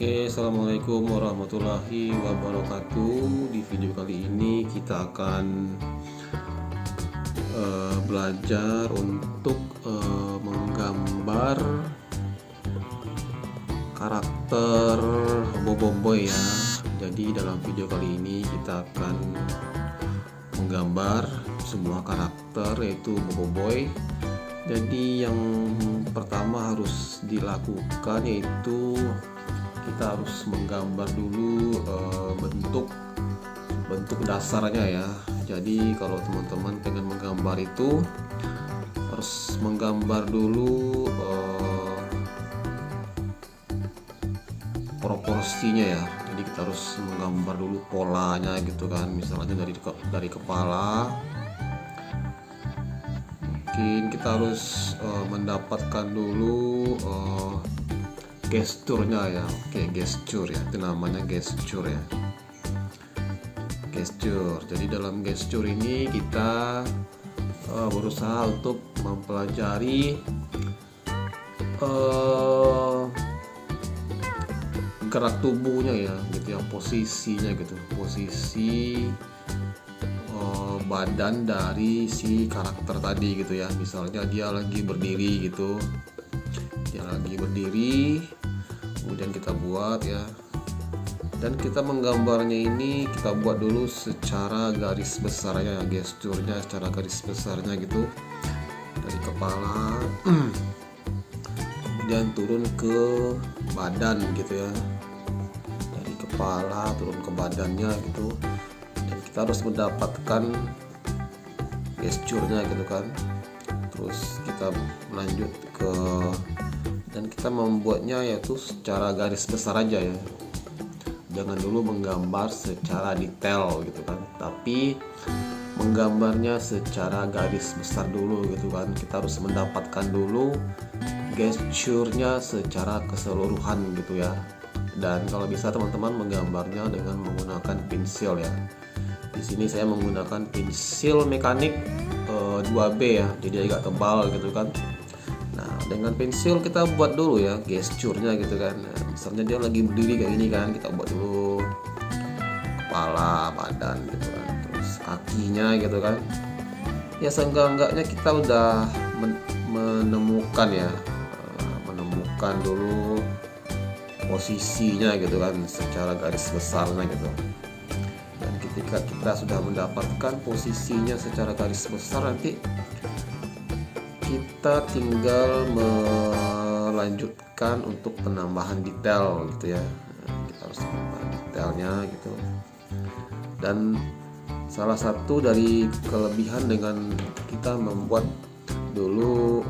Oke, assalamualaikum warahmatullahi wabarakatuh. Di video kali ini kita akan belajar untuk menggambar karakter Boboiboy ya. Jadi dalam video kali ini kita akan menggambar semua karakter yaitu Boboiboy. Jadi yang pertama harus dilakukan yaitu kita harus menggambar dulu bentuk dasarnya ya. Jadi kalau teman-teman pengen menggambar itu harus menggambar dulu proporsinya ya. Jadi kita harus menggambar dulu polanya gitu kan. Misalnya dari kepala. Mungkin kita harus mendapatkan dulu gesturnya ya. Oke, gesture ya, itu namanya gesture ya. Gesture. Jadi dalam gesture ini kita berusaha untuk mempelajari gerak tubuhnya ya, gitu ya, posisinya gitu, posisi badan dari si karakter tadi gitu ya. Misalnya dia lagi berdiri gitu, dia lagi berdiri, kemudian kita buat ya, dan kita menggambarnya ini kita buat dulu secara garis besarnya, gesturnya secara garis besarnya gitu, dari kepala kemudian turun ke badan gitu ya, dari kepala turun ke badannya gitu. Kita harus mendapatkan gesturnya gitu kan. Terus kita lanjut ke, dan kita membuatnya yaitu secara garis besar aja ya, jangan dulu menggambar secara detail gitu kan, tapi menggambarnya secara garis besar dulu gitu kan. Kita harus mendapatkan dulu gesturnya secara keseluruhan gitu ya. Dan kalau bisa teman-teman menggambarnya dengan menggunakan pensil ya. Di sini saya menggunakan pensil mekanik 2B ya, jadi agak tebal gitu kan. Nah, dengan pensil kita buat dulu ya gesturnya gitu kan. Nah, misalnya dia lagi berdiri kayak gini kan, kita buat dulu kepala, badan gitu kan, terus kakinya gitu kan. Ya seenggak-enggaknya kita udah menemukan ya, menemukan dulu posisinya gitu kan secara garis besarnya gitu. Ketika kita sudah mendapatkan posisinya secara garis besar, nanti kita tinggal melanjutkan untuk penambahan detail gitu ya. Kita harus menambah detailnya gitu. Dan salah satu dari kelebihan dengan kita membuat dulu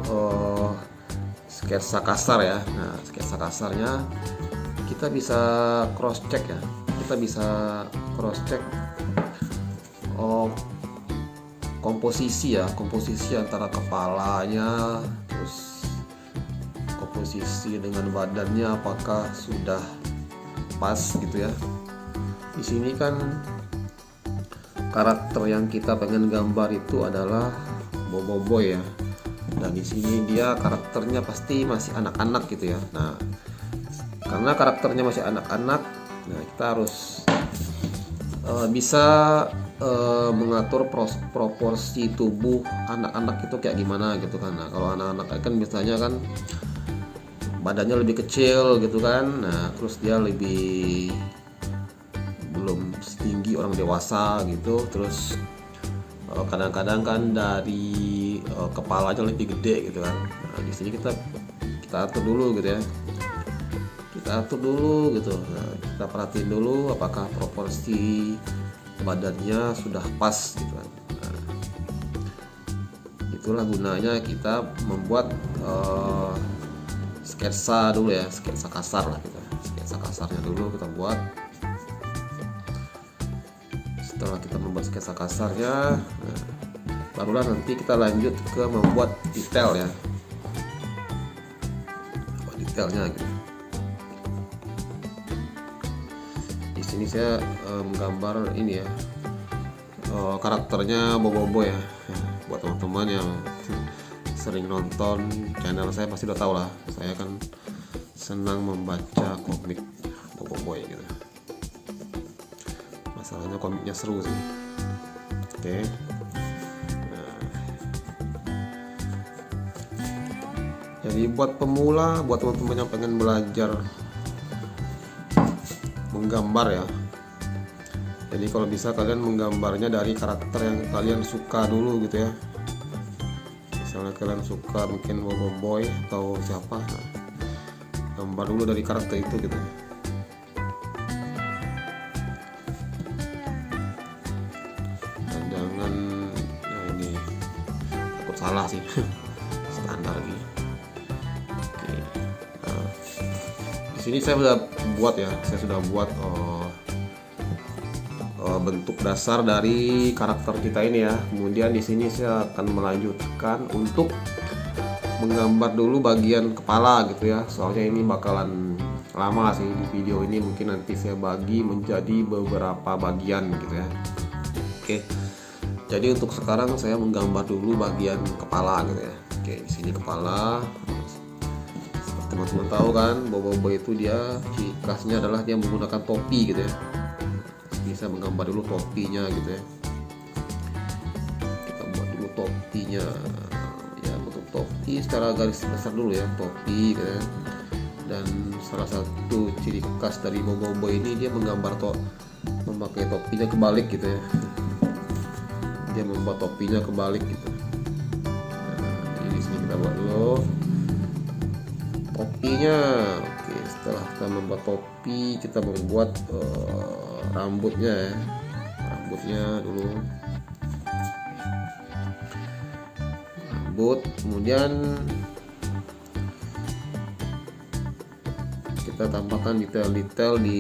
sketsa kasar ya. Nah, sketsa kasarnya kita bisa cross check ya. Kita bisa cross check komposisi ya, komposisi antara kepalanya, terus komposisi dengan badannya apakah sudah pas gitu ya. Di sini kan karakter yang kita pengen gambar itu adalah Boboiboy ya, dan di sini dia karakternya pasti masih anak-anak gitu ya. Nah, karena karakternya masih anak-anak, nah kita harus bisa mengatur proporsi tubuh anak-anak itu kayak gimana gitu kan. Nah, kalau anak-anak kan biasanya kan badannya lebih kecil gitu kan. Nah, terus dia belum setinggi orang dewasa gitu. Terus kadang-kadang kan dari kepalanya lebih gede gitu kan. Nah, di sini kita atur dulu gitu ya. Kita atur dulu gitu. Nah, kita perhatiin dulu apakah proporsi badannya sudah pas gitu kan. Nah, itulah gunanya kita membuat sketsa dulu ya, sketsa kasar lah kita. Sketsa kasarnya dulu kita buat. Setelah kita membuat sketsa kasarnya, nah, barulah nanti kita lanjut ke membuat detail ya. Detailnya gitu. Di sini saya menggambar ini ya, karakternya Boboiboy ya. Buat teman-teman yang sering nonton channel saya pasti udah tahu lah, saya kan senang membaca komik. Boboiboy gitu. Masalahnya komiknya seru sih. Oke. Jadi buat pemula, buat teman-teman yang pengen belajar menggambar ya, jadi kalau bisa kalian menggambarnya dari karakter yang kalian suka dulu gitu ya. Misalnya kalian suka mungkin Boboiboy atau siapa, nah, gambar dulu dari karakter itu gitu. Dan jangan ini takut salah sih. Standar gitu. Oke. Nah, di sini saya sudah buat ya, bentuk dasar dari karakter kita ini ya. Kemudian di sini saya akan melanjutkan untuk menggambar dulu bagian kepala gitu ya. Soalnya ini bakalan lama sih di video ini, mungkin nanti saya bagi menjadi beberapa bagian gitu ya. Oke. Jadi untuk sekarang saya menggambar dulu bagian kepala gitu ya. Oke, di sini kepala. Seperti teman-teman tahu kan, Boboiboy itu dia ciri khasnya adalah dia menggunakan topi gitu ya. Bisa menggambar dulu topinya gitu ya. Kita buat dulu topinya ya, untuk topi secara garis besar dulu ya, topi gitu ya. Dan salah satu ciri khas dari Boboiboy ini dia menggambar memakai topinya kebalik gitu ya. Dia membuat topinya kebalik gitu. Nah, di sini kita buat dulu topinya. Oke, setelah kita membuat topi, kita membuat rambutnya ya. Rambutnya dulu, rambut, kemudian kita tambahkan detail-detail di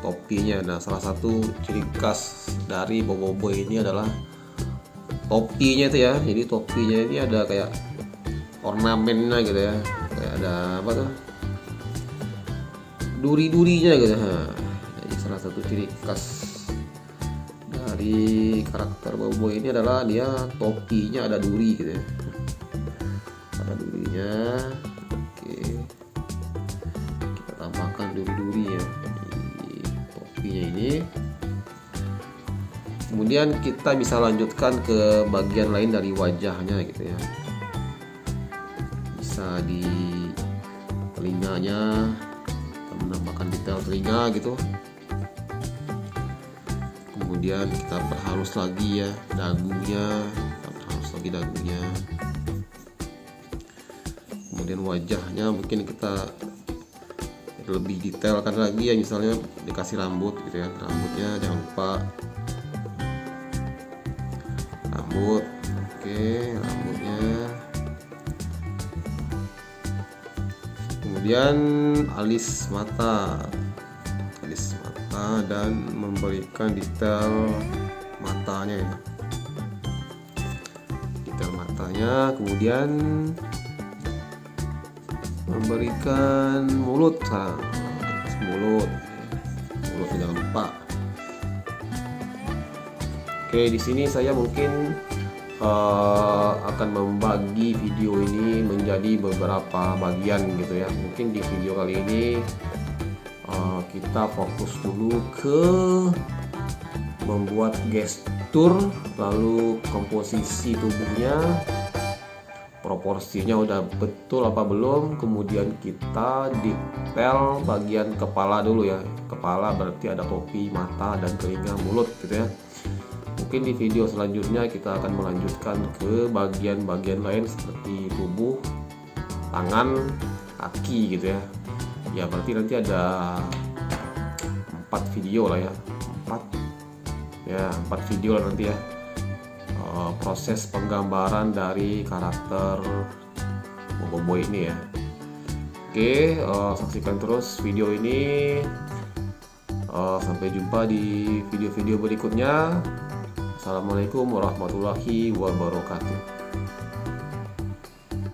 topinya. Nah, salah satu ciri khas dari Boboiboy ini adalah topinya itu ya. Jadi topinya ini ada kayak ornamennya gitu ya, kayak ada apa tuh, duri-durinya gitu. Nah, jadi salah satu ciri khas dari karakter Boboiboy ini adalah dia topinya ada duri gitu ya, ada durinya. Oke, kita tambahkan duri-duri ya di topinya ini. Kemudian kita bisa lanjutkan ke bagian lain dari wajahnya gitu ya. Bisa di telinganya, kita menambahkan detail telinga gitu. Kemudian kita perhalus lagi ya dagunya, Kemudian wajahnya mungkin kita lebih detailkan lagi ya, misalnya dikasih rambut gitu ya. Rambutnya jangan lupa rambut. Oke, rambutnya. Kemudian alis mata dan memberikan detail matanya ya. Detail matanya, kemudian memberikan mulutnya jangan lupa. Oke, di sini saya mungkin akan membagi video ini menjadi beberapa bagian gitu ya. Mungkin di video kali ini kita fokus dulu ke membuat gestur, lalu komposisi tubuhnya, proporsinya udah betul apa belum, kemudian kita detail bagian kepala dulu ya. Kepala berarti ada topi, mata, dan telinga, mulut gitu ya. Mungkin di video selanjutnya kita akan melanjutkan ke bagian-bagian lain seperti tubuh, tangan, kaki gitu ya. Ya berarti nanti ada 4 video lah ya, 4 video lah nanti ya, proses penggambaran dari karakter Boboiboy ini ya. Oke, saksikan terus video ini. Sampai jumpa di video-video berikutnya. Assalamualaikum warahmatullahi wabarakatuh.